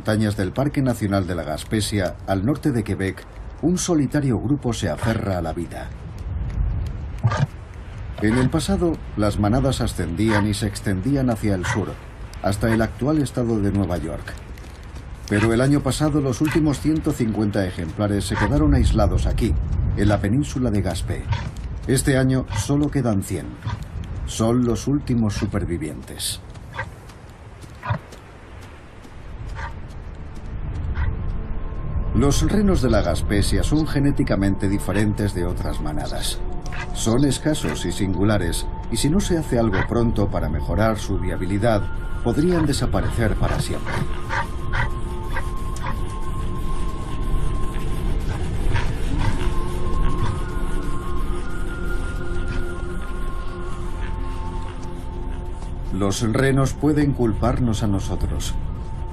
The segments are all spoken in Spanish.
montañas del Parque Nacional de la Gaspesia, al norte de Quebec, un solitario grupo se aferra a la vida. En el pasado, las manadas ascendían y se extendían hacia el sur, hasta el actual estado de Nueva York. Pero el año pasado los últimos 150 ejemplares se quedaron aislados aquí, en la península de Gaspé. Este año solo quedan 100. Son los últimos supervivientes. Los renos de la Gaspesia son genéticamente diferentes de otras manadas. Son escasos y singulares, y si no se hace algo pronto para mejorar su viabilidad, podrían desaparecer para siempre. Los renos pueden culparnos a nosotros.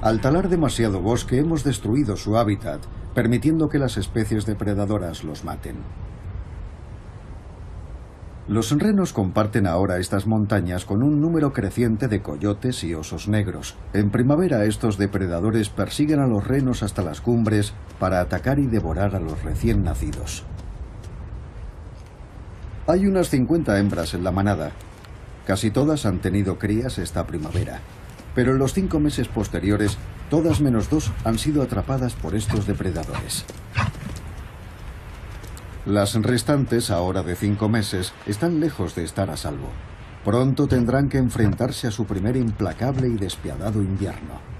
Al talar demasiado bosque hemos destruido su hábitat, permitiendo que las especies depredadoras los maten. Los renos comparten ahora estas montañas con un número creciente de coyotes y osos negros. En primavera estos depredadores persiguen a los renos hasta las cumbres para atacar y devorar a los recién nacidos. Hay unas 50 hembras en la manada. Casi todas han tenido crías esta primavera, pero en los 5 meses posteriores, todas menos 2 han sido atrapadas por estos depredadores. Las restantes, ahora de 5 meses, están lejos de estar a salvo. Pronto tendrán que enfrentarse a su primer implacable y despiadado invierno.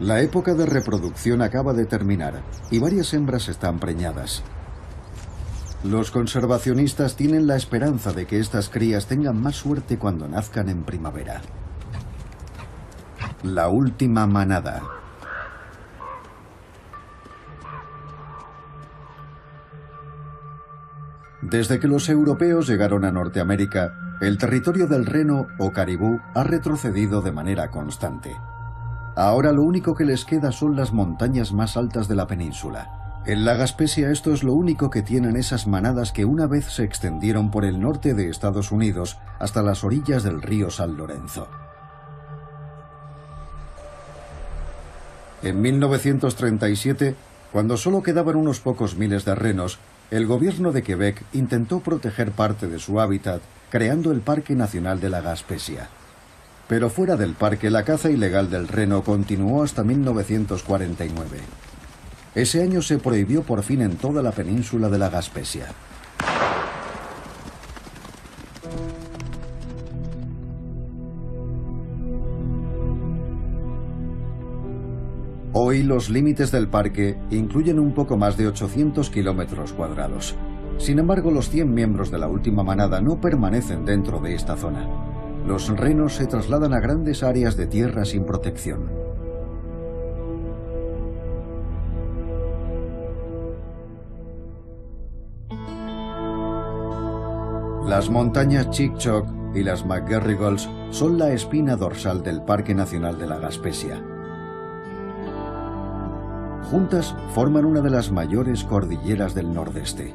La época de reproducción acaba de terminar y varias hembras están preñadas. Los conservacionistas tienen la esperanza de que estas crías tengan más suerte cuando nazcan en primavera. La última manada. Desde que los europeos llegaron a Norteamérica, el territorio del reno o caribú ha retrocedido de manera constante. Ahora lo único que les queda son las montañas más altas de la península. En la Gaspesia esto es lo único que tienen esas manadas que una vez se extendieron por el norte de Estados Unidos hasta las orillas del río San Lorenzo. En 1937, cuando solo quedaban unos pocos miles de renos, el gobierno de Quebec intentó proteger parte de su hábitat creando el Parque Nacional de la Gaspesia. Pero fuera del parque, la caza ilegal del reno continuó hasta 1949. Ese año se prohibió por fin en toda la península de la Gaspesia. Hoy los límites del parque incluyen un poco más de 800 kilómetros cuadrados. Sin embargo, los 100 miembros de la última manada no permanecen dentro de esta zona. Los renos se trasladan a grandes áreas de tierra sin protección. Las montañas Chic-Choc y las McGarrigles son la espina dorsal del Parque Nacional de la Gaspesia. Juntas forman una de las mayores cordilleras del nordeste.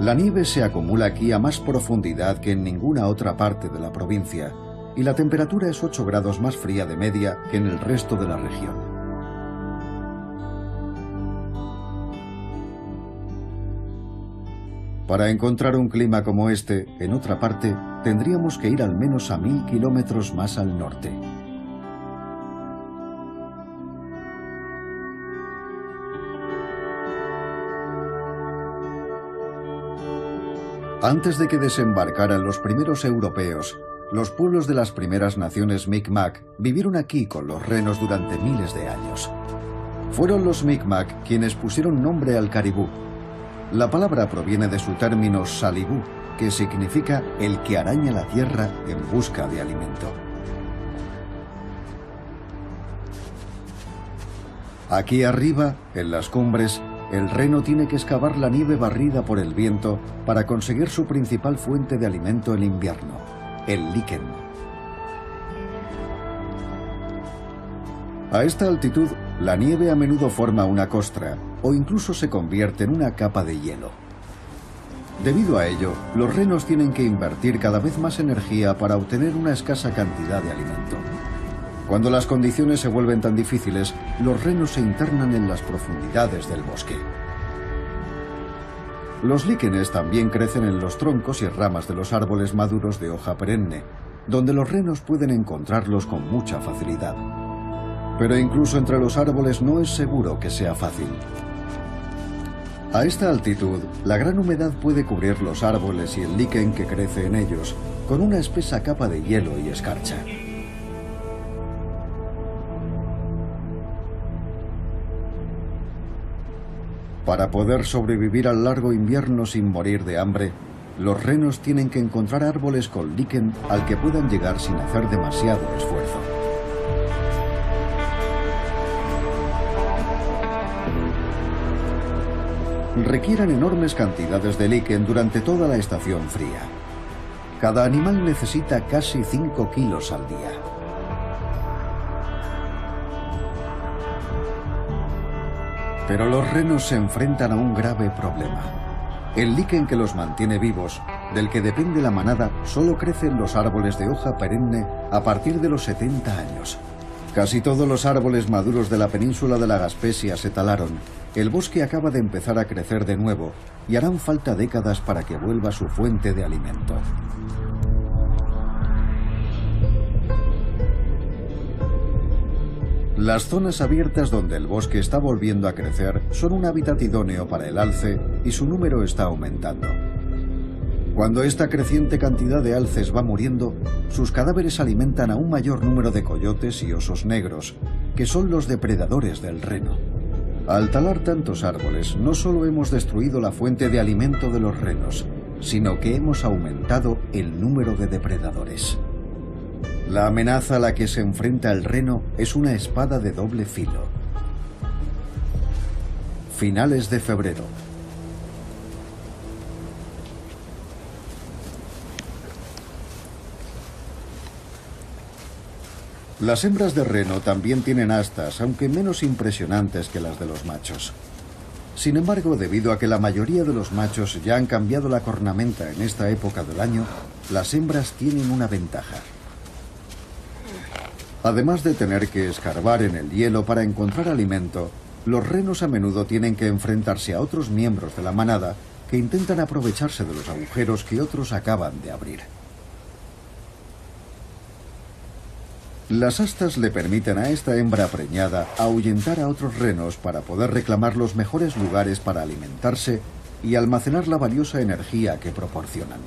La nieve se acumula aquí a más profundidad que en ninguna otra parte de la provincia, y la temperatura es 8 grados más fría de media que en el resto de la región. Para encontrar un clima como este, en otra parte, tendríamos que ir al menos a 1000 kilómetros más al norte. Antes de que desembarcaran los primeros europeos, los pueblos de las primeras naciones Mi'kmaq vivieron aquí con los renos durante miles de años. Fueron los Mi'kmaq quienes pusieron nombre al caribú. La palabra proviene de su término salibú, que significa el que araña la tierra en busca de alimento. Aquí arriba, en las cumbres, el reno tiene que excavar la nieve barrida por el viento para conseguir su principal fuente de alimento en invierno, el liquen. A esta altitud, la nieve a menudo forma una costra o incluso se convierte en una capa de hielo. Debido a ello, los renos tienen que invertir cada vez más energía para obtener una escasa cantidad de alimento. Cuando las condiciones se vuelven tan difíciles, los renos se internan en las profundidades del bosque. Los líquenes también crecen en los troncos y ramas de los árboles maduros de hoja perenne, donde los renos pueden encontrarlos con mucha facilidad. Pero incluso entre los árboles no es seguro que sea fácil. A esta altitud, la gran humedad puede cubrir los árboles y el líquen que crece en ellos, con una espesa capa de hielo y escarcha. Para poder sobrevivir al largo invierno sin morir de hambre, los renos tienen que encontrar árboles con líquen al que puedan llegar sin hacer demasiado esfuerzo. Requieren enormes cantidades de líquen durante toda la estación fría. Cada animal necesita casi 5 kilos al día. Pero los renos se enfrentan a un grave problema. El líquen que los mantiene vivos, del que depende la manada, solo crece en los árboles de hoja perenne a partir de los 70 años. Casi todos los árboles maduros de la península de la Gaspesia se talaron. El bosque acaba de empezar a crecer de nuevo y harán falta décadas para que vuelva su fuente de alimento. Las zonas abiertas donde el bosque está volviendo a crecer son un hábitat idóneo para el alce y su número está aumentando. Cuando esta creciente cantidad de alces va muriendo, sus cadáveres alimentan a un mayor número de coyotes y osos negros, que son los depredadores del reno. Al talar tantos árboles, no solo hemos destruido la fuente de alimento de los renos, sino que hemos aumentado el número de depredadores. La amenaza a la que se enfrenta el reno es una espada de doble filo. Finales de febrero. Las hembras de reno también tienen astas, aunque menos impresionantes que las de los machos. Sin embargo, debido a que la mayoría de los machos ya han cambiado la cornamenta en esta época del año, las hembras tienen una ventaja. Además de tener que escarbar en el hielo para encontrar alimento, los renos a menudo tienen que enfrentarse a otros miembros de la manada que intentan aprovecharse de los agujeros que otros acaban de abrir. Las astas le permiten a esta hembra preñada ahuyentar a otros renos para poder reclamar los mejores lugares para alimentarse y almacenar la valiosa energía que proporcionan.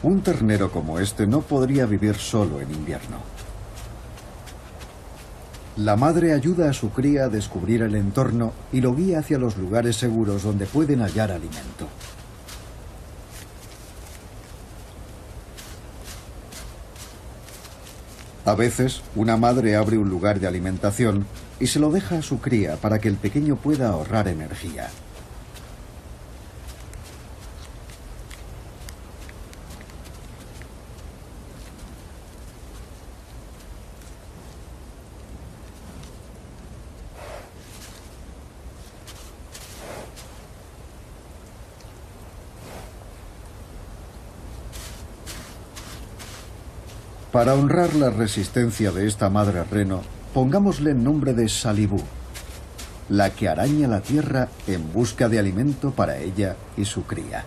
Un ternero como este no podría vivir solo en invierno. La madre ayuda a su cría a descubrir el entorno y lo guía hacia los lugares seguros donde pueden hallar alimento. A veces, una madre abre un lugar de alimentación y se lo deja a su cría para que el pequeño pueda ahorrar energía. Para honrar la resistencia de esta madre reno, pongámosle el nombre de Salibú, la que araña la tierra en busca de alimento para ella y su cría.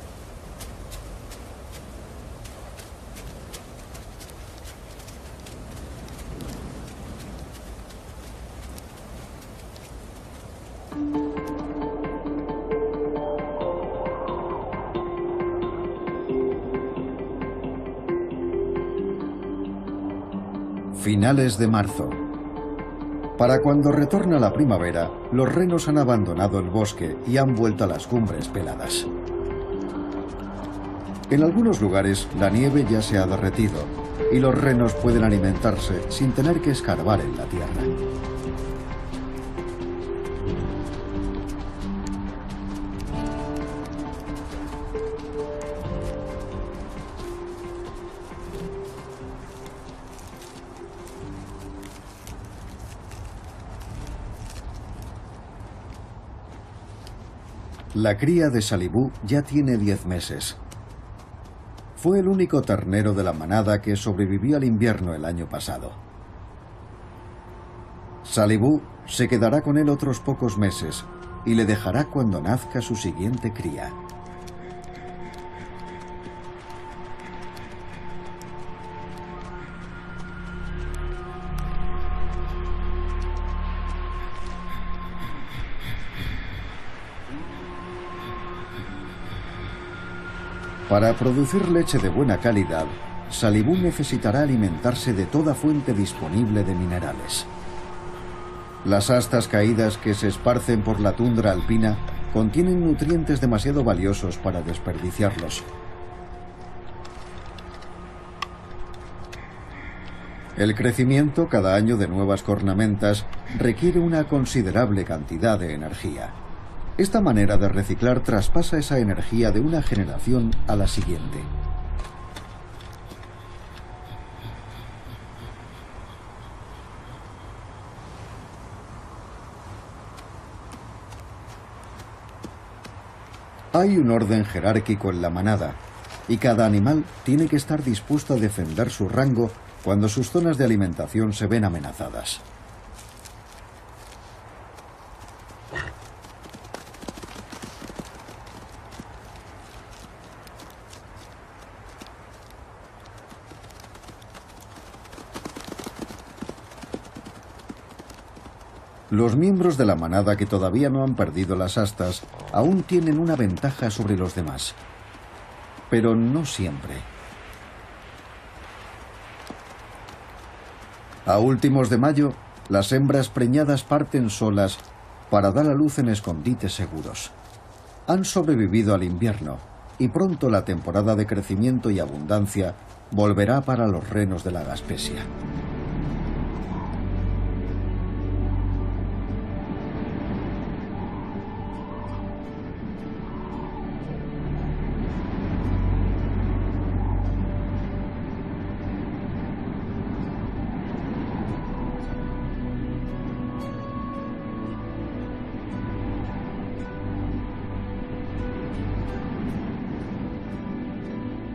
Finales de marzo. Para cuando retorna la primavera, los renos han abandonado el bosque y han vuelto a las cumbres peladas. En algunos lugares, la nieve ya se ha derretido, y los renos pueden alimentarse sin tener que escarbar en la tierra. La cría de Salibú ya tiene 10 meses. Fue el único ternero de la manada que sobrevivió al invierno el año pasado. Salibú se quedará con él otros pocos meses y le dejará cuando nazca su siguiente cría. Para producir leche de buena calidad, Salibú necesitará alimentarse de toda fuente disponible de minerales. Las astas caídas que se esparcen por la tundra alpina contienen nutrientes demasiado valiosos para desperdiciarlos. El crecimiento cada año de nuevas cornamentas requiere una considerable cantidad de energía. Esta manera de reciclar traspasa esa energía de una generación a la siguiente. Hay un orden jerárquico en la manada, y cada animal tiene que estar dispuesto a defender su rango cuando sus zonas de alimentación se ven amenazadas. Los miembros de la manada que todavía no han perdido las astas aún tienen una ventaja sobre los demás. Pero no siempre. A últimos de mayo, las hembras preñadas parten solas para dar a luz en escondites seguros. Han sobrevivido al invierno y pronto la temporada de crecimiento y abundancia volverá para los renos de la Gaspesia.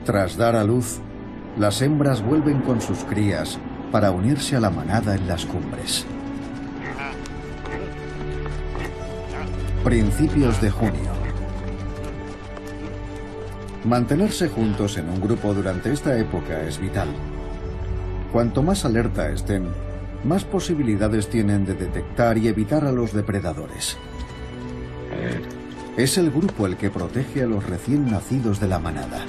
Tras dar a luz, las hembras vuelven con sus crías para unirse a la manada en las cumbres. Principios de junio. Mantenerse juntos en un grupo durante esta época es vital. Cuanto más alerta estén, más posibilidades tienen de detectar y evitar a los depredadores. Es el grupo el que protege a los recién nacidos de la manada.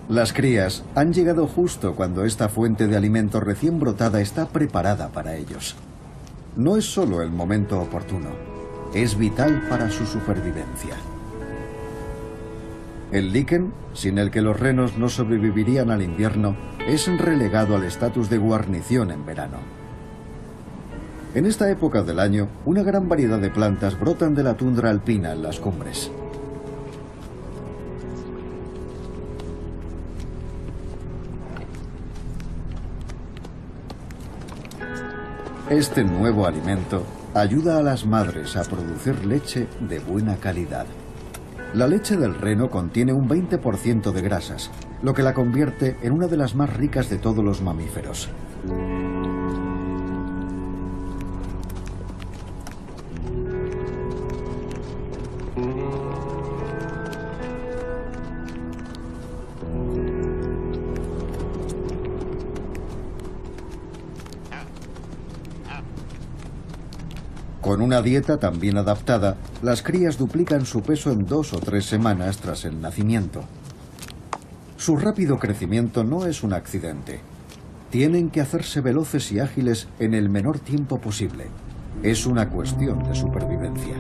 Las crías han llegado justo cuando esta fuente de alimento recién brotada está preparada para ellos. No es solo el momento oportuno, es vital para su supervivencia. El líquen, sin el que los renos no sobrevivirían al invierno, es relegado al estatus de guarnición en verano. En esta época del año, una gran variedad de plantas brotan de la tundra alpina en las cumbres. Este nuevo alimento ayuda a las madres a producir leche de buena calidad. La leche del reno contiene un 20% de grasas, lo que la convierte en una de las más ricas de todos los mamíferos. Con una dieta tan bien adaptada, las crías duplican su peso en 2 o 3 semanas tras el nacimiento. Su rápido crecimiento no es un accidente. Tienen que hacerse veloces y ágiles en el menor tiempo posible. Es una cuestión de supervivencia.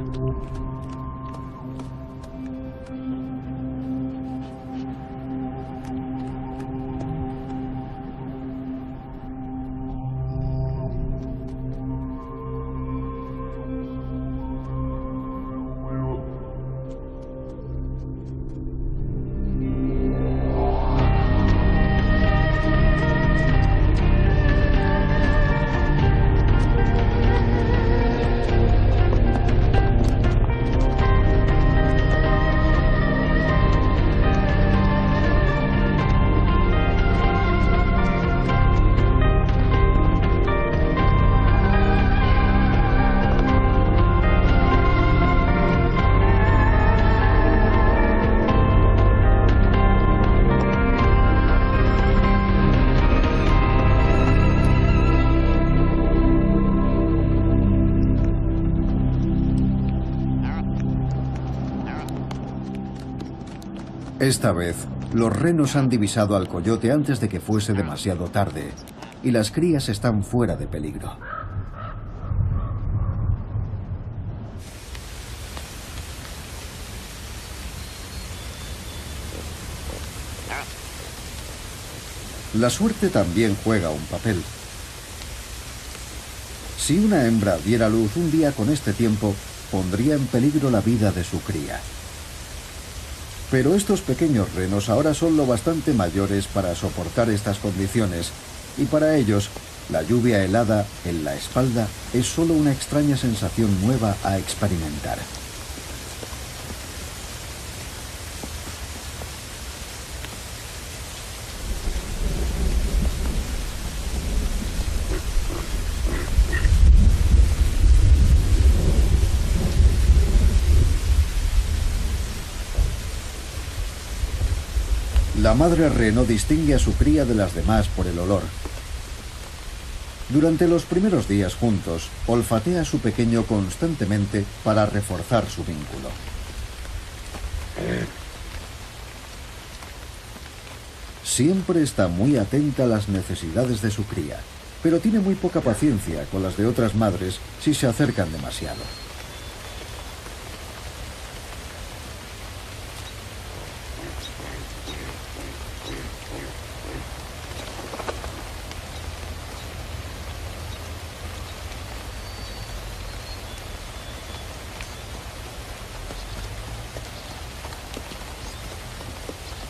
Esta vez, los renos han divisado al coyote antes de que fuese demasiado tarde, y las crías están fuera de peligro. La suerte también juega un papel. Si una hembra diera luz un día con este tiempo, pondría en peligro la vida de su cría. Pero estos pequeños renos ahora son lo bastante mayores para soportar estas condiciones, y para ellos, la lluvia helada en la espalda es solo una extraña sensación nueva a experimentar. La madre reno distingue a su cría de las demás por el olor. Durante los primeros días juntos, olfatea a su pequeño constantemente para reforzar su vínculo. Siempre está muy atenta a las necesidades de su cría, pero tiene muy poca paciencia con las de otras madres si se acercan demasiado.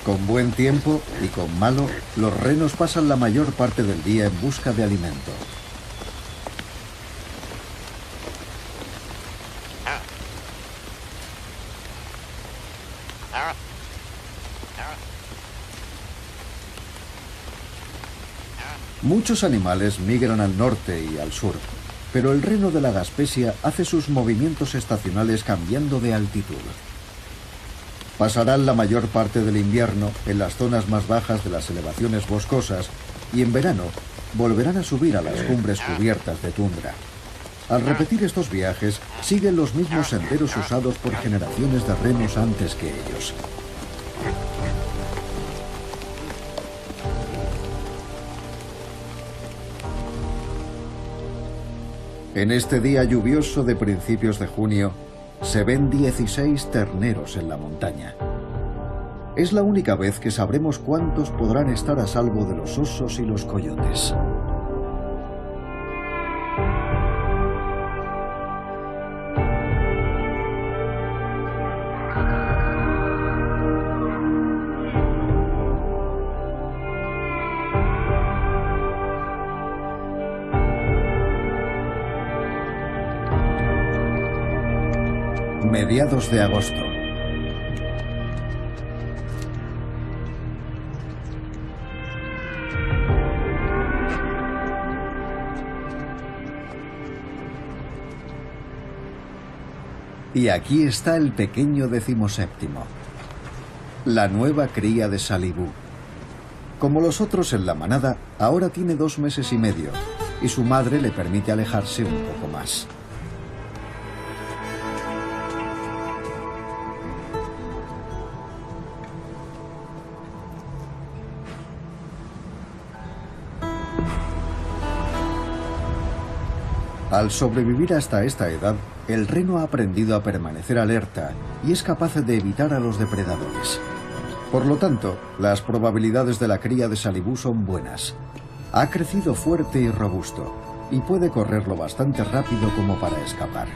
Con buen tiempo y con malo, los renos pasan la mayor parte del día en busca de alimento. Muchos animales migran al norte y al sur, pero el reno de la Gaspesia hace sus movimientos estacionales cambiando de altitud. Pasarán la mayor parte del invierno en las zonas más bajas de las elevaciones boscosas y en verano volverán a subir a las cumbres cubiertas de tundra. Al repetir estos viajes, siguen los mismos senderos usados por generaciones de renos antes que ellos. En este día lluvioso de principios de junio, se ven 16 terneros en la montaña. Es la única vez que sabremos cuántos podrán estar a salvo de los osos y los coyotes. Mediados de agosto. Y aquí está el pequeño 17º, la nueva cría de Salibú. Como los otros en la manada, ahora tiene 2 meses y medio, y su madre le permite alejarse un poco más. Al sobrevivir hasta esta edad, el reno ha aprendido a permanecer alerta y es capaz de evitar a los depredadores. Por lo tanto, las probabilidades de la cría de Salibú son buenas. Ha crecido fuerte y robusto, y puede correr lo bastante rápido como para escapar.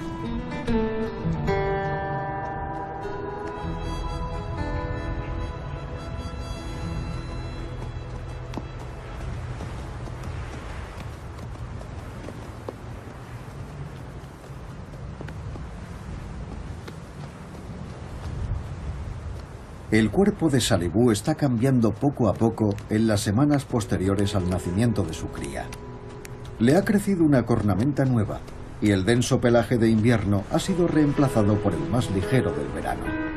El cuerpo de Salibú está cambiando poco a poco en las semanas posteriores al nacimiento de su cría. Le ha crecido una cornamenta nueva y el denso pelaje de invierno ha sido reemplazado por el más ligero del verano.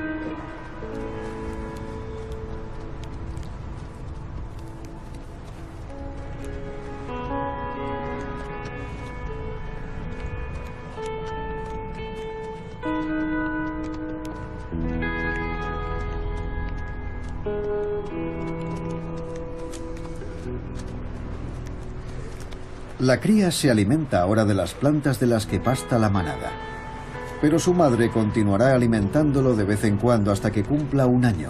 La cría se alimenta ahora de las plantas de las que pasta la manada, pero su madre continuará alimentándolo de vez en cuando hasta que cumpla un año.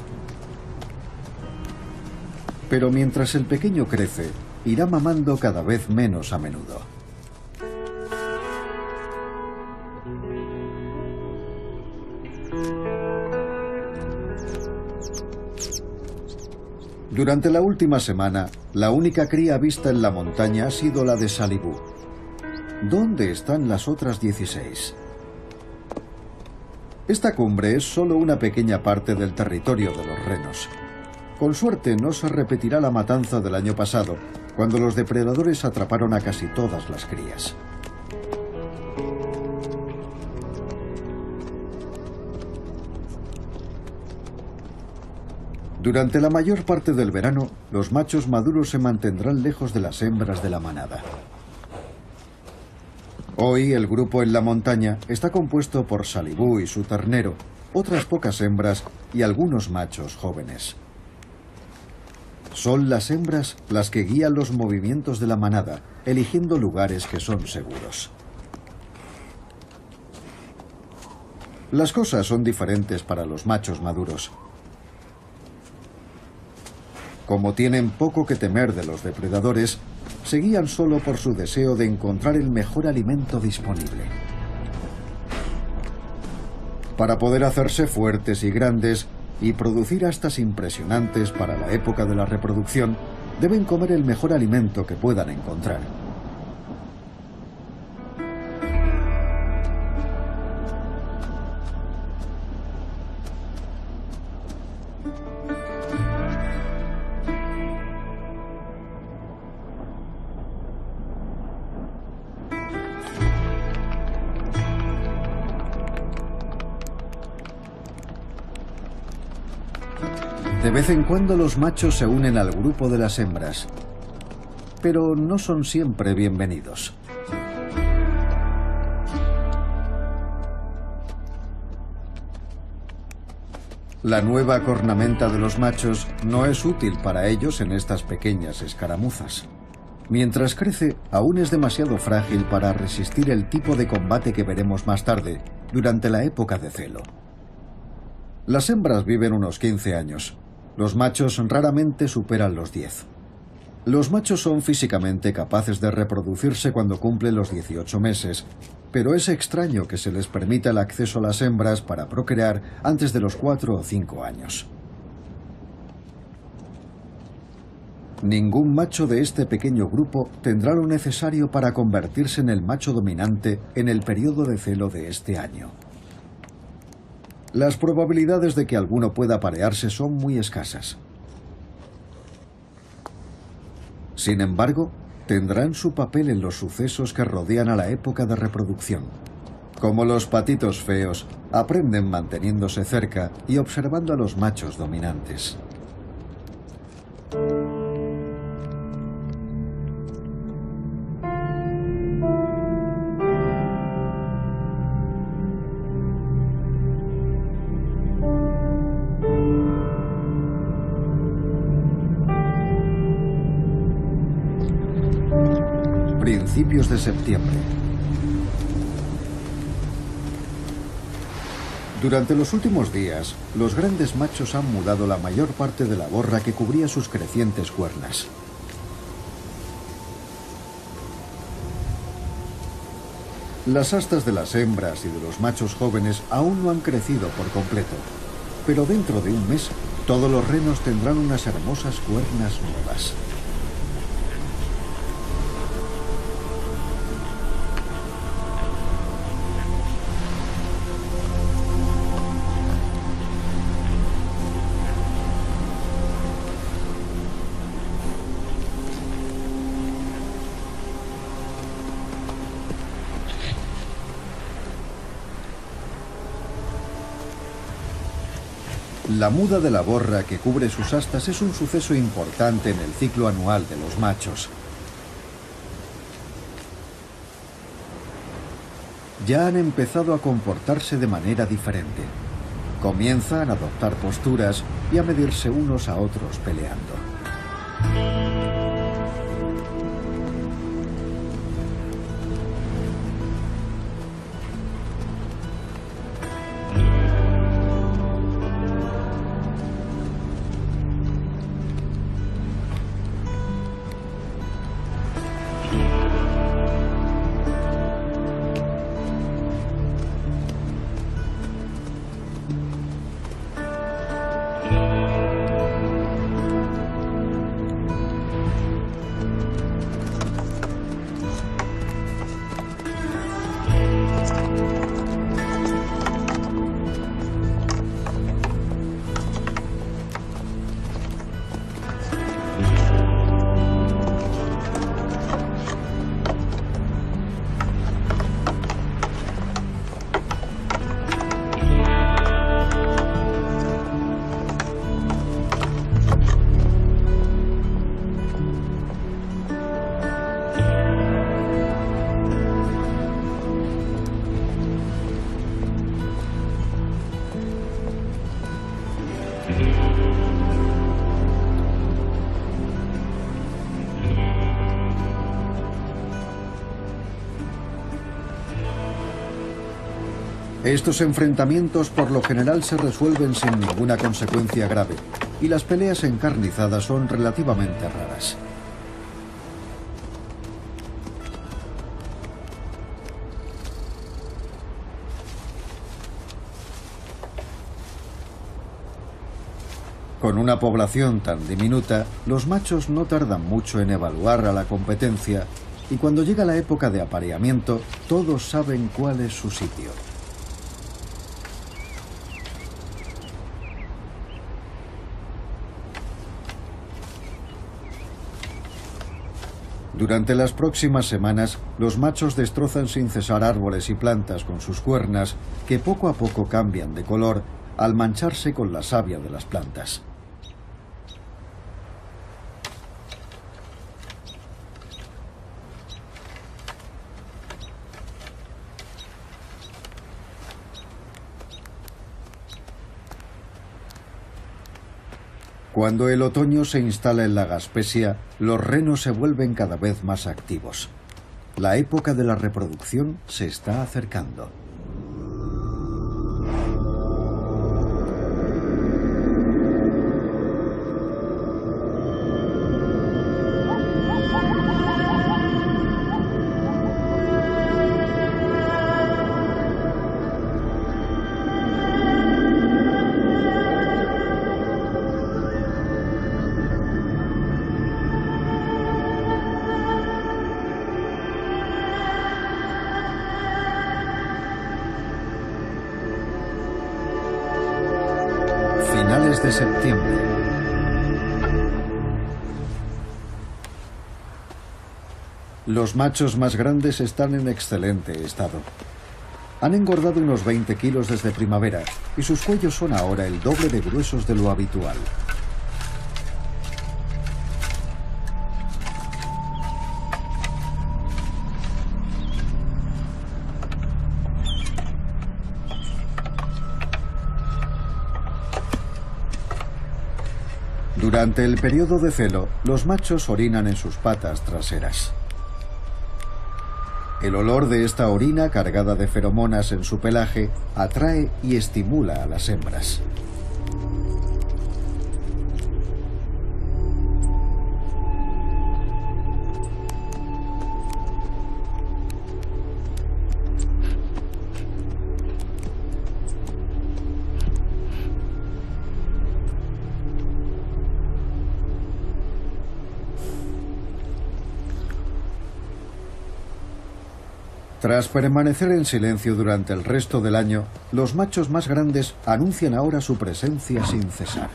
Pero mientras el pequeño crece, irá mamando cada vez menos a menudo. Durante la última semana, la única cría vista en la montaña ha sido la de Salibú. ¿Dónde están las otras 16? Esta cumbre es solo una pequeña parte del territorio de los renos. Con suerte no se repetirá la matanza del año pasado, cuando los depredadores atraparon a casi todas las crías. Durante la mayor parte del verano, los machos maduros se mantendrán lejos de las hembras de la manada. Hoy el grupo en la montaña está compuesto por Salibú y su ternero, otras pocas hembras y algunos machos jóvenes. Son las hembras las que guían los movimientos de la manada, eligiendo lugares que son seguros. Las cosas son diferentes para los machos maduros. Como tienen poco que temer de los depredadores, se guían solo por su deseo de encontrar el mejor alimento disponible. Para poder hacerse fuertes y grandes y producir astas impresionantes para la época de la reproducción, deben comer el mejor alimento que puedan encontrar. De vez en cuando los machos se unen al grupo de las hembras, pero no son siempre bienvenidos. La nueva cornamenta de los machos no es útil para ellos en estas pequeñas escaramuzas. Mientras crece, aún es demasiado frágil para resistir el tipo de combate que veremos más tarde, durante la época de celo. Las hembras viven unos 15 años. Los machos raramente superan los 10. Los machos son físicamente capaces de reproducirse cuando cumplen los 18 meses, pero es extraño que se les permita el acceso a las hembras para procrear antes de los 4 o 5 años. Ningún macho de este pequeño grupo tendrá lo necesario para convertirse en el macho dominante en el periodo de celo de este año. Las probabilidades de que alguno pueda aparearse son muy escasas. Sin embargo, tendrán su papel en los sucesos que rodean a la época de reproducción. Como los patitos feos, aprenden manteniéndose cerca y observando a los machos dominantes. Principios de septiembre. Durante los últimos días, los grandes machos han mudado la mayor parte de la borra que cubría sus crecientes cuernas. Las astas de las hembras y de los machos jóvenes aún no han crecido por completo, pero dentro de un mes todos los renos tendrán unas hermosas cuernas nuevas. La muda de la borra que cubre sus astas es un suceso importante en el ciclo anual de los machos. Ya han empezado a comportarse de manera diferente. Comienzan a adoptar posturas y a medirse unos a otros peleando. Estos enfrentamientos por lo general se resuelven sin ninguna consecuencia grave, y las peleas encarnizadas son relativamente raras. Con una población tan diminuta, los machos no tardan mucho en evaluar a la competencia, y cuando llega la época de apareamiento, todos saben cuál es su sitio. Durante las próximas semanas, los machos destrozan sin cesar árboles y plantas con sus cuernas, que poco a poco cambian de color al mancharse con la savia de las plantas. Cuando el otoño se instala en la Gaspesia, los renos se vuelven cada vez más activos. La época de la reproducción se está acercando. Finales de septiembre. Los machos más grandes están en excelente estado. Han engordado unos 20 kilos desde primavera y sus cuellos son ahora el doble de gruesos de lo habitual. Durante el periodo de celo, los machos orinan en sus patas traseras. El olor de esta orina cargada de feromonas en su pelaje atrae y estimula a las hembras. Tras permanecer en silencio durante el resto del año, los machos más grandes anuncian ahora su presencia sin cesar.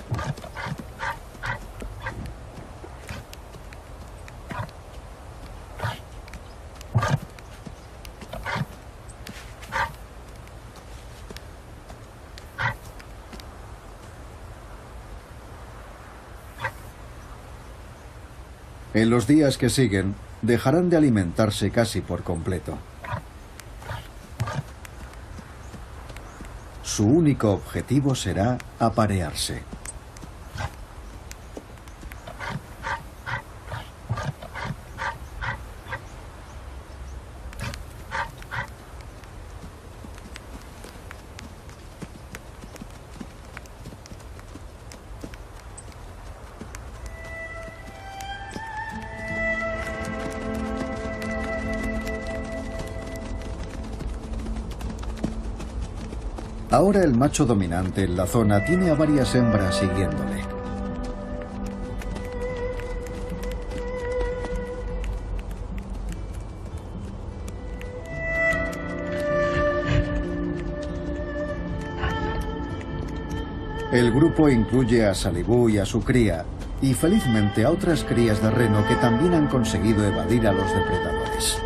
En los días que siguen, dejarán de alimentarse casi por completo. Su único objetivo será aparearse. Ahora el macho dominante en la zona tiene a varias hembras siguiéndole. El grupo incluye a Salibú y a su cría, y felizmente a otras crías de reno que también han conseguido evadir a los depredadores.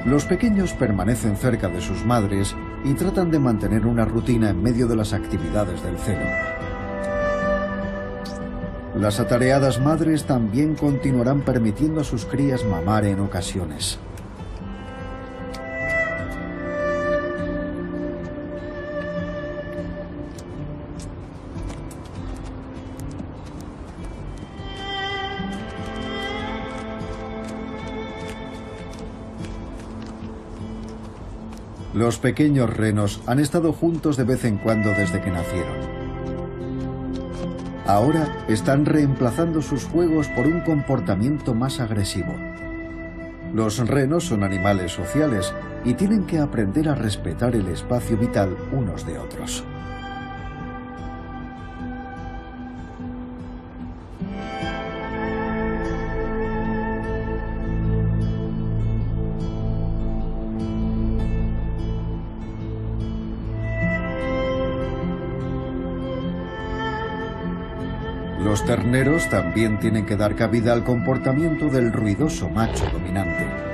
Los pequeños permanecen cerca de sus madres y tratan de mantener una rutina en medio de las actividades del celo. Las atareadas madres también continuarán permitiendo a sus crías mamar en ocasiones. Los pequeños renos han estado juntos de vez en cuando desde que nacieron. Ahora están reemplazando sus juegos por un comportamiento más agresivo. Los renos son animales sociales y tienen que aprender a respetar el espacio vital unos de otros. Los terneros también tienen que dar cabida al comportamiento del ruidoso macho dominante.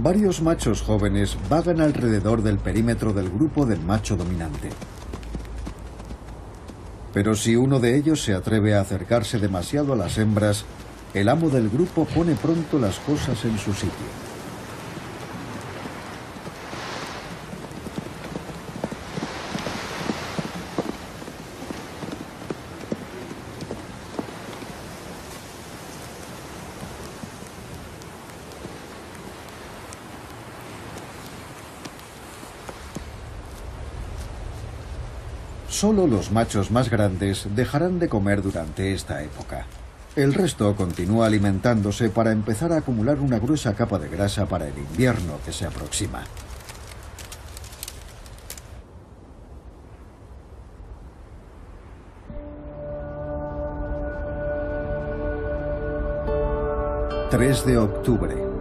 Varios machos jóvenes vagan alrededor del perímetro del grupo del macho dominante. Pero si uno de ellos se atreve a acercarse demasiado a las hembras, el amo del grupo pone pronto las cosas en su sitio. Solo los machos más grandes dejarán de comer durante esta época. El resto continúa alimentándose para empezar a acumular una gruesa capa de grasa para el invierno que se aproxima. ...3 de octubre...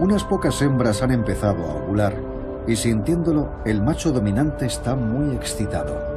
Unas pocas hembras han empezado a ovular y sintiéndolo, el macho dominante está muy excitado.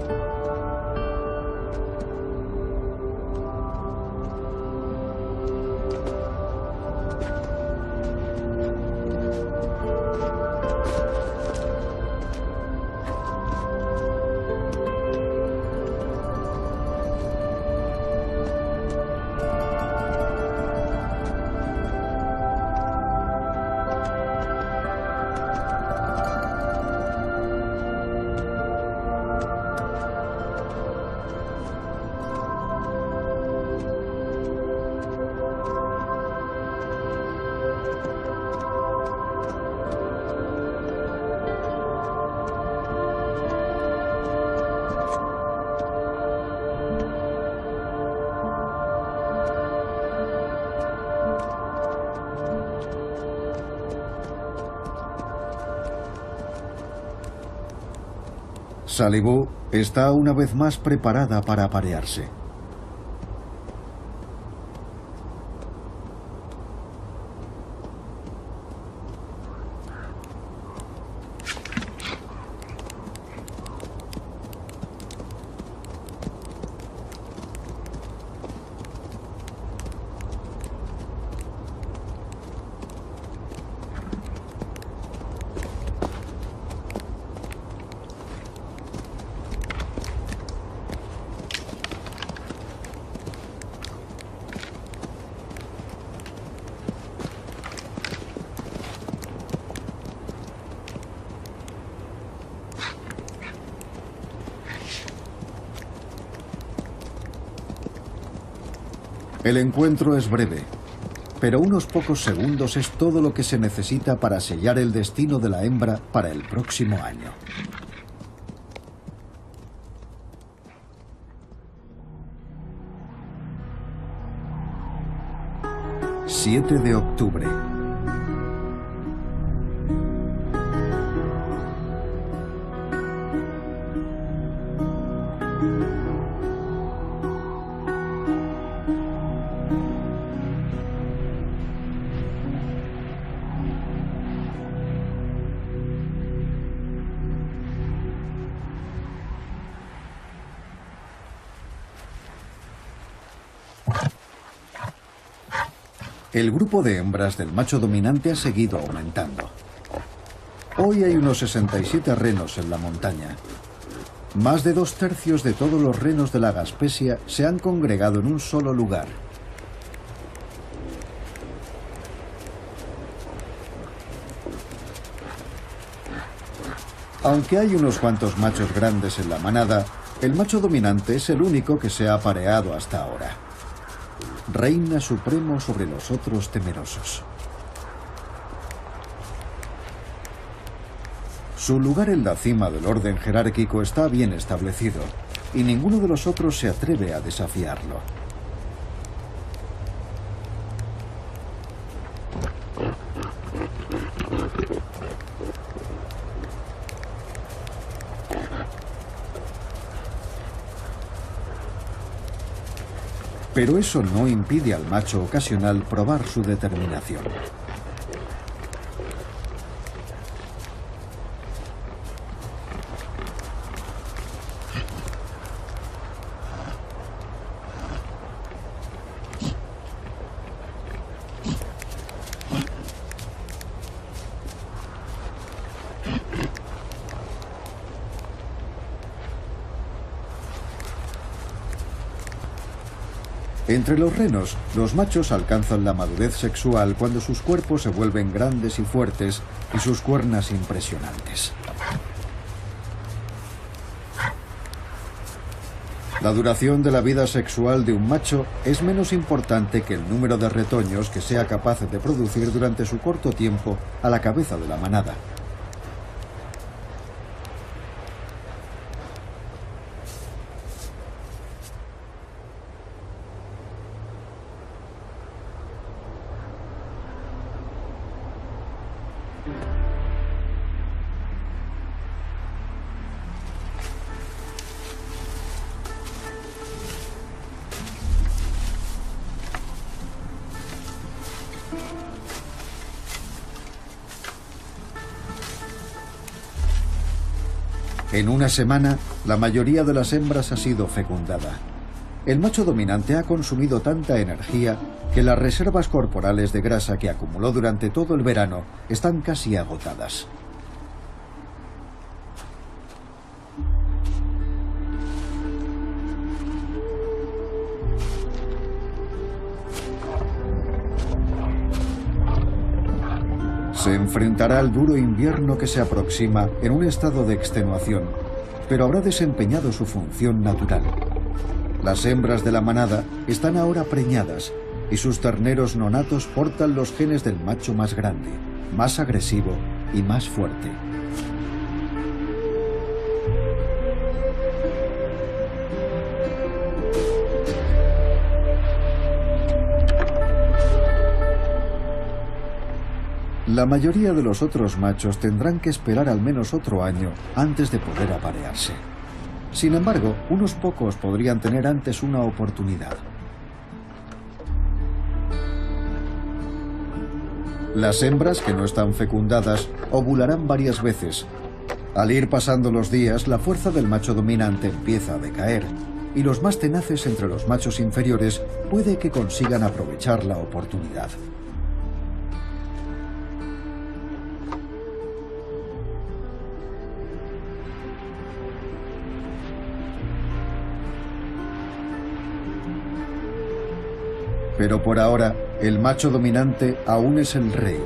Salibu está una vez más preparada para aparearse. El encuentro es breve, pero unos pocos segundos es todo lo que se necesita para sellar el destino de la hembra para el próximo año. 7 de octubre. El grupo de hembras del macho dominante ha seguido aumentando. Hoy hay unos 67 renos en la montaña. Más de 2/3 de todos los renos de la Gaspesia se han congregado en un solo lugar. Aunque hay unos cuantos machos grandes en la manada, el macho dominante es el único que se ha apareado hasta ahora. Reina supremo sobre los otros temerosos. Su lugar en la cima del orden jerárquico está bien establecido, y ninguno de los otros se atreve a desafiarlo. Pero eso no impide al macho ocasional probar su determinación. Entre los renos, los machos alcanzan la madurez sexual cuando sus cuerpos se vuelven grandes y fuertes y sus cuernas impresionantes. La duración de la vida sexual de un macho es menos importante que el número de retoños que sea capaz de producir durante su corto tiempo a la cabeza de la manada. En una semana, la mayoría de las hembras ha sido fecundada. El macho dominante ha consumido tanta energía que las reservas corporales de grasa que acumuló durante todo el verano están casi agotadas. Se enfrentará al duro invierno que se aproxima en un estado de extenuación, pero habrá desempeñado su función natural. Las hembras de la manada están ahora preñadas y sus terneros nonatos portan los genes del macho más grande, más agresivo y más fuerte. La mayoría de los otros machos tendrán que esperar al menos otro año antes de poder aparearse. Sin embargo, unos pocos podrían tener antes una oportunidad. Las hembras que no están fecundadas ovularán varias veces. Al ir pasando los días, la fuerza del macho dominante empieza a decaer, y los más tenaces entre los machos inferiores puede que consigan aprovechar la oportunidad. Pero por ahora, el macho dominante aún es el rey,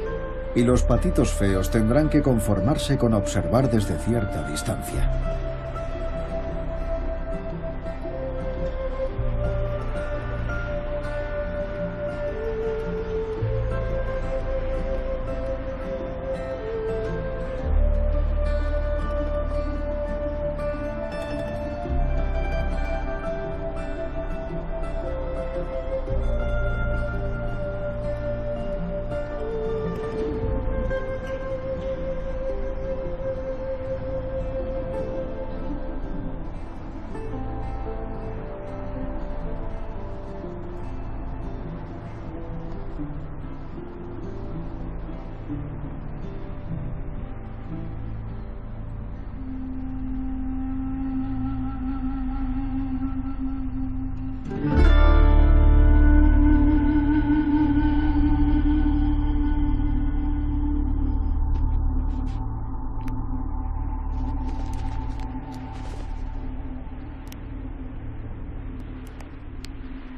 y los patitos feos tendrán que conformarse con observar desde cierta distancia.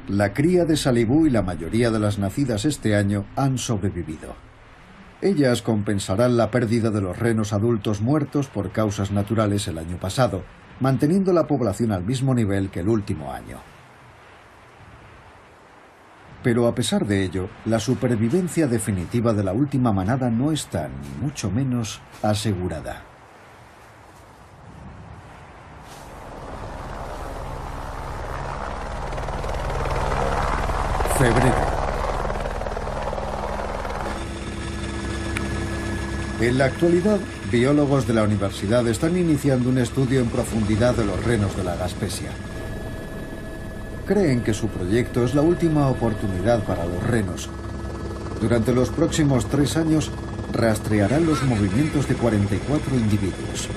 La cría de Salibú y la mayoría de las nacidas este año han sobrevivido. Ellas compensarán la pérdida de los renos adultos muertos por causas naturales el año pasado, manteniendo la población al mismo nivel que el último año. Pero a pesar de ello, la supervivencia definitiva de la última manada no está, ni mucho menos, asegurada. Febrero. En la actualidad, biólogos de la universidad están iniciando un estudio en profundidad de los renos de la Gaspesia. Creen que su proyecto es la última oportunidad para los renos. Durante los próximos 3 años, rastrearán los movimientos de 44 individuos.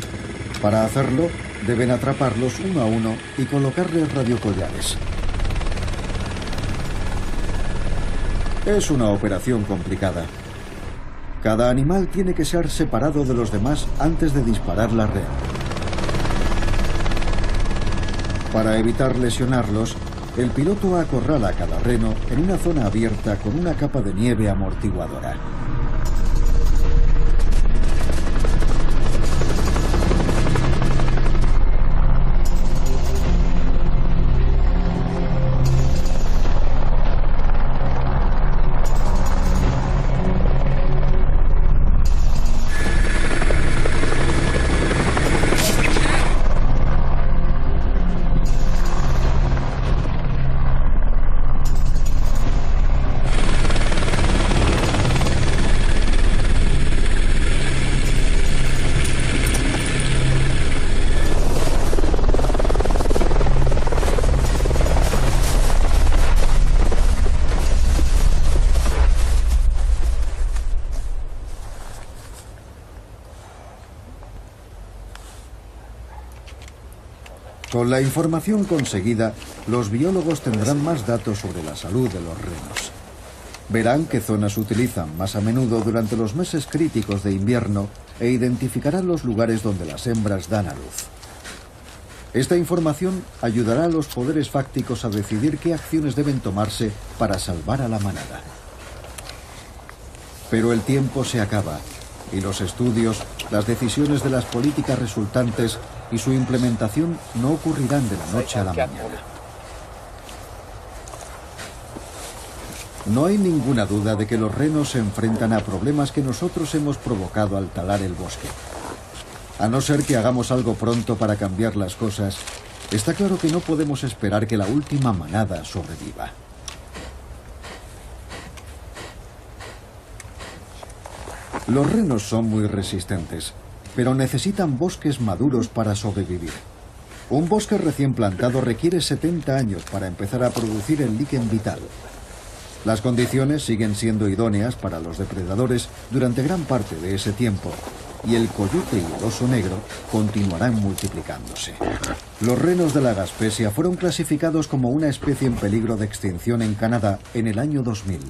Para hacerlo, deben atraparlos uno a uno y colocarles radiocollares. Es una operación complicada. Cada animal tiene que ser separado de los demás antes de disparar la red. Para evitar lesionarlos, el piloto acorrala a cada reno en una zona abierta con una capa de nieve amortiguadora. Con la información conseguida, los biólogos tendrán más datos sobre la salud de los renos. Verán qué zonas utilizan más a menudo durante los meses críticos de invierno e identificarán los lugares donde las hembras dan a luz. Esta información ayudará a los poderes fácticos a decidir qué acciones deben tomarse para salvar a la manada. Pero el tiempo se acaba y los estudios, las decisiones de las políticas resultantes y su implementación no ocurrirán de la noche a la mañana. No hay ninguna duda de que los renos se enfrentan a problemas que nosotros hemos provocado al talar el bosque. A no ser que hagamos algo pronto para cambiar las cosas, está claro que no podemos esperar que la última manada sobreviva. Los renos son muy resistentes, pero necesitan bosques maduros para sobrevivir. Un bosque recién plantado requiere 70 años para empezar a producir el líquen vital. Las condiciones siguen siendo idóneas para los depredadores durante gran parte de ese tiempo, y el coyote y el oso negro continuarán multiplicándose. Los renos de la Gaspesia fueron clasificados como una especie en peligro de extinción en Canadá en el año 2000.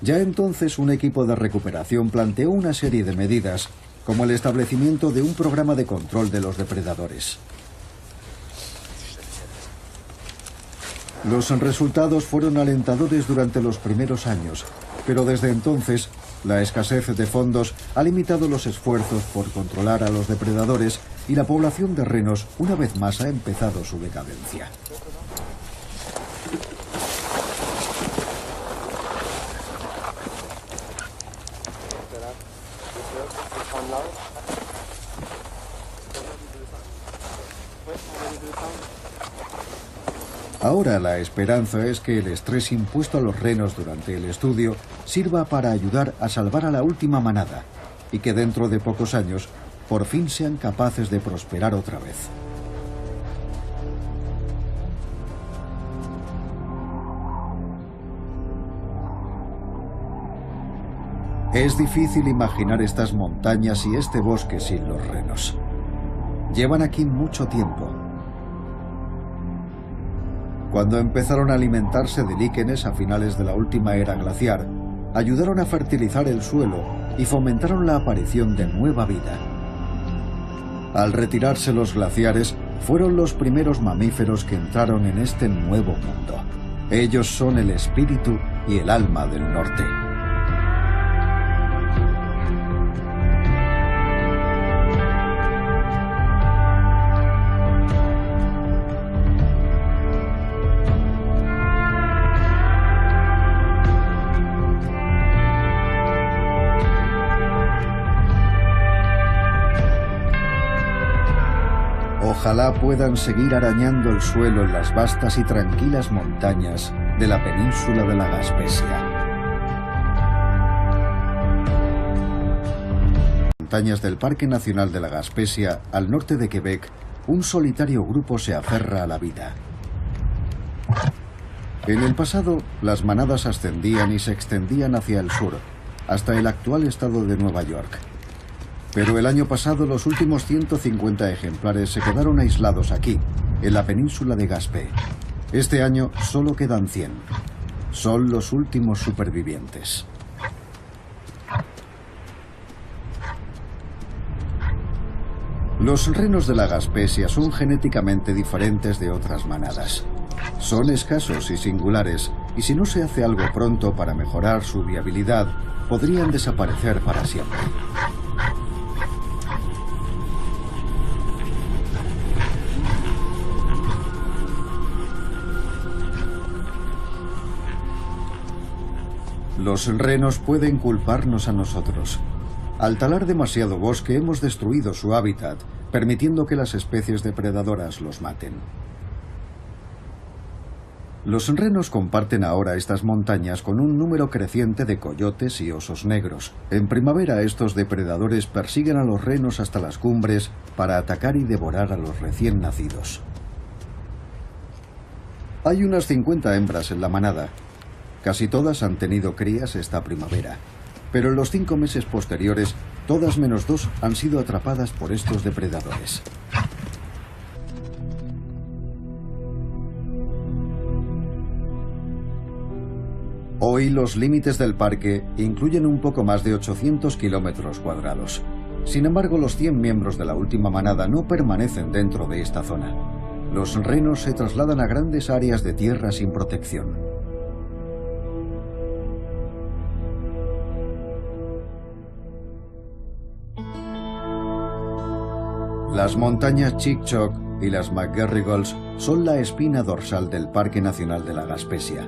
Ya entonces un equipo de recuperación planteó una serie de medidas, como el establecimiento de un programa de control de los depredadores. Los resultados fueron alentadores durante los primeros años, pero desde entonces la escasez de fondos ha limitado los esfuerzos por controlar a los depredadores y la población de renos una vez más ha empezado su decadencia. Ahora la esperanza es que el estrés impuesto a los renos durante el estudio sirva para ayudar a salvar a la última manada y que dentro de pocos años por fin sean capaces de prosperar otra vez. Es difícil imaginar estas montañas y este bosque sin los renos. Llevan aquí mucho tiempo. Cuando empezaron a alimentarse de líquenes a finales de la última era glaciar, ayudaron a fertilizar el suelo y fomentaron la aparición de nueva vida. Al retirarse los glaciares, fueron los primeros mamíferos que entraron en este nuevo mundo. Ellos son el espíritu y el alma del norte. Ojalá puedan seguir arañando el suelo en las vastas y tranquilas montañas de la península de la Gaspesia. Montañas del Parque Nacional de la Gaspesia, al norte de Quebec, un solitario grupo se aferra a la vida. En el pasado, las manadas ascendían y se extendían hacia el sur, hasta el actual estado de Nueva York. Pero el año pasado los últimos 150 ejemplares se quedaron aislados aquí, en la península de Gaspé. Este año solo quedan 100. Son los últimos supervivientes. Los renos de la Gaspesia son genéticamente diferentes de otras manadas. Son escasos y singulares, y si no se hace algo pronto para mejorar su viabilidad, podrían desaparecer para siempre. Los renos pueden culparnos a nosotros. Al talar demasiado bosque hemos destruido su hábitat, permitiendo que las especies depredadoras los maten. Los renos comparten ahora estas montañas con un número creciente de coyotes y osos negros. En primavera estos depredadores persiguen a los renos hasta las cumbres para atacar y devorar a los recién nacidos. Hay unas 50 hembras en la manada. Casi todas han tenido crías esta primavera, pero en los 5 meses posteriores, todas menos 2 han sido atrapadas por estos depredadores. Hoy los límites del parque incluyen un poco más de 800 kilómetros cuadrados. Sin embargo, los 100 miembros de la última manada no permanecen dentro de esta zona. Los renos se trasladan a grandes áreas de tierra sin protección. Las montañas Chicxulub y las McGarrigles son la espina dorsal del Parque Nacional de la Gaspesia.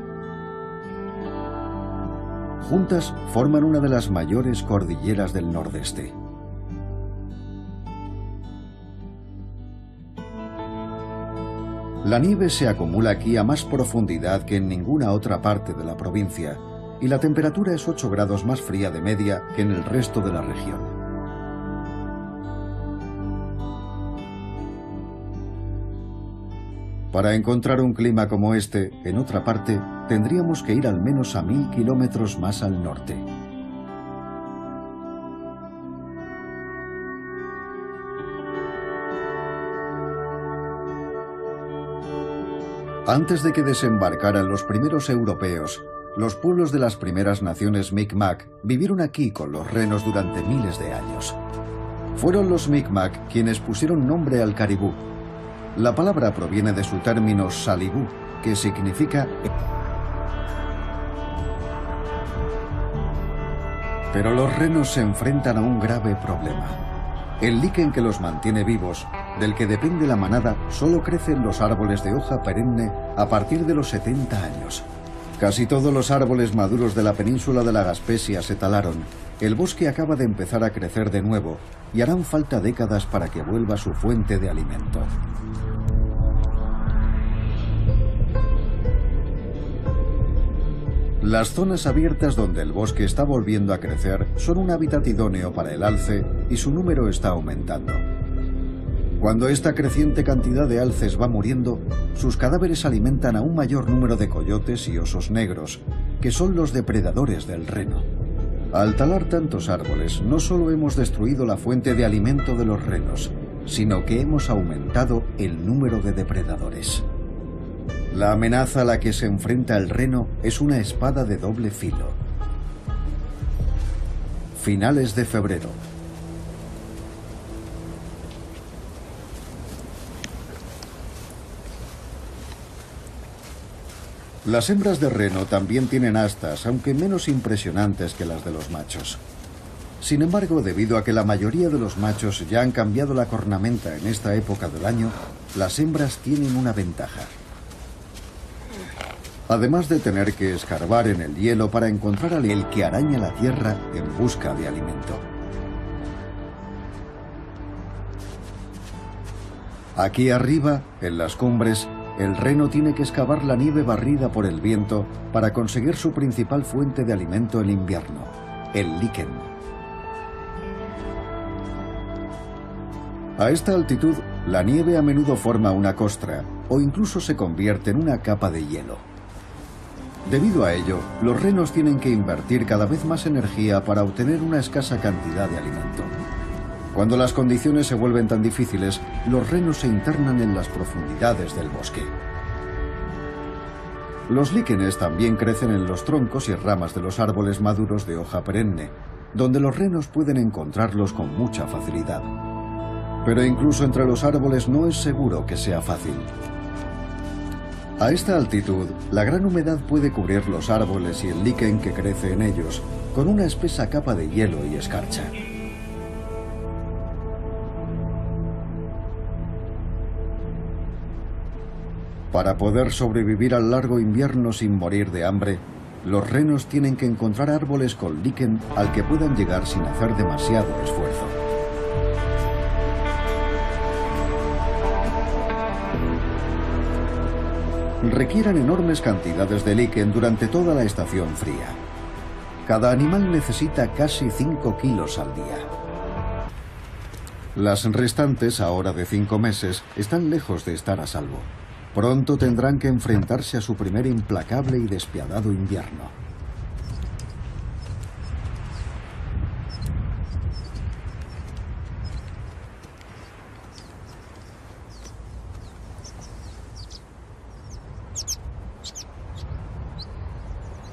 Juntas forman una de las mayores cordilleras del nordeste. La nieve se acumula aquí a más profundidad que en ninguna otra parte de la provincia, y la temperatura es 8 grados más fría de media que en el resto de la región. Para encontrar un clima como este, en otra parte, tendríamos que ir al menos a 1000 kilómetros más al norte. Antes de que desembarcaran los primeros europeos, los pueblos de las primeras naciones Mi'kmaq vivieron aquí con los renos durante miles de años. Fueron los Mi'kmaq quienes pusieron nombre al caribú. La palabra proviene de su término salibú, que significa... Pero los renos se enfrentan a un grave problema. El liquen que los mantiene vivos, del que depende la manada, solo crece en los árboles de hoja perenne a partir de los 70 años. Casi todos los árboles maduros de la península de la Gaspesia se talaron. El bosque acaba de empezar a crecer de nuevo y harán falta décadas para que vuelva su fuente de alimento. Las zonas abiertas donde el bosque está volviendo a crecer son un hábitat idóneo para el alce y su número está aumentando. Cuando esta creciente cantidad de alces va muriendo, sus cadáveres alimentan a un mayor número de coyotes y osos negros, que son los depredadores del reno. Al talar tantos árboles, no solo hemos destruido la fuente de alimento de los renos, sino que hemos aumentado el número de depredadores. La amenaza a la que se enfrenta el reno es una espada de doble filo. Finales de febrero. Las hembras de reno también tienen astas, aunque menos impresionantes que las de los machos. Sin embargo, debido a que la mayoría de los machos ya han cambiado la cornamenta en esta época del año, las hembras tienen una ventaja. Además de tener que escarbar en el hielo para encontrar al que araña la tierra en busca de alimento. Aquí arriba, en las cumbres, el reno tiene que excavar la nieve barrida por el viento para conseguir su principal fuente de alimento en invierno, el liquen. A esta altitud, la nieve a menudo forma una costra o incluso se convierte en una capa de hielo. Debido a ello, los renos tienen que invertir cada vez más energía para obtener una escasa cantidad de alimento. Cuando las condiciones se vuelven tan difíciles, los renos se internan en las profundidades del bosque. Los líquenes también crecen en los troncos y ramas de los árboles maduros de hoja perenne, donde los renos pueden encontrarlos con mucha facilidad. Pero incluso entre los árboles no es seguro que sea fácil. A esta altitud, la gran humedad puede cubrir los árboles y el liquen que crece en ellos, con una espesa capa de hielo y escarcha. Para poder sobrevivir al largo invierno sin morir de hambre, los renos tienen que encontrar árboles con liquen al que puedan llegar sin hacer demasiado esfuerzo. Requieren enormes cantidades de liquen durante toda la estación fría. Cada animal necesita casi 5 kilos al día. Las restantes, ahora de 5 meses, están lejos de estar a salvo. Pronto tendrán que enfrentarse a su primer implacable y despiadado invierno.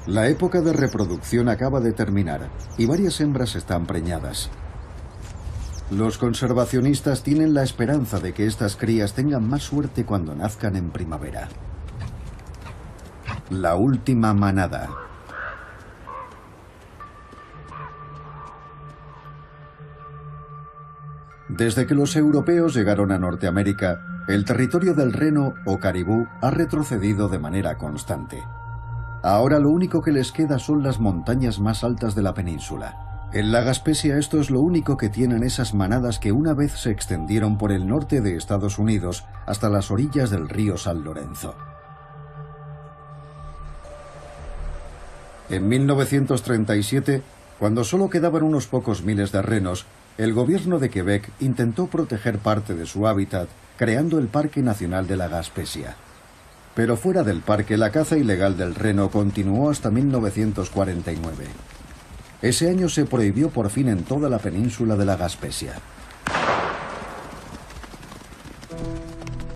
La época de reproducción acaba de terminar y varias hembras están preñadas. Los conservacionistas tienen la esperanza de que estas crías tengan más suerte cuando nazcan en primavera. La última manada. Desde que los europeos llegaron a Norteamérica, el territorio del reno o caribú ha retrocedido de manera constante. Ahora lo único que les queda son las montañas más altas de la península. En la Gaspesia esto es lo único que tienen esas manadas que una vez se extendieron por el norte de Estados Unidos hasta las orillas del río San Lorenzo. En 1937, cuando solo quedaban unos pocos miles de renos, el gobierno de Quebec intentó proteger parte de su hábitat, creando el Parque Nacional de la Gaspesia. Pero fuera del parque, la caza ilegal del reno continuó hasta 1949. Ese año se prohibió por fin en toda la península de la Gaspesia.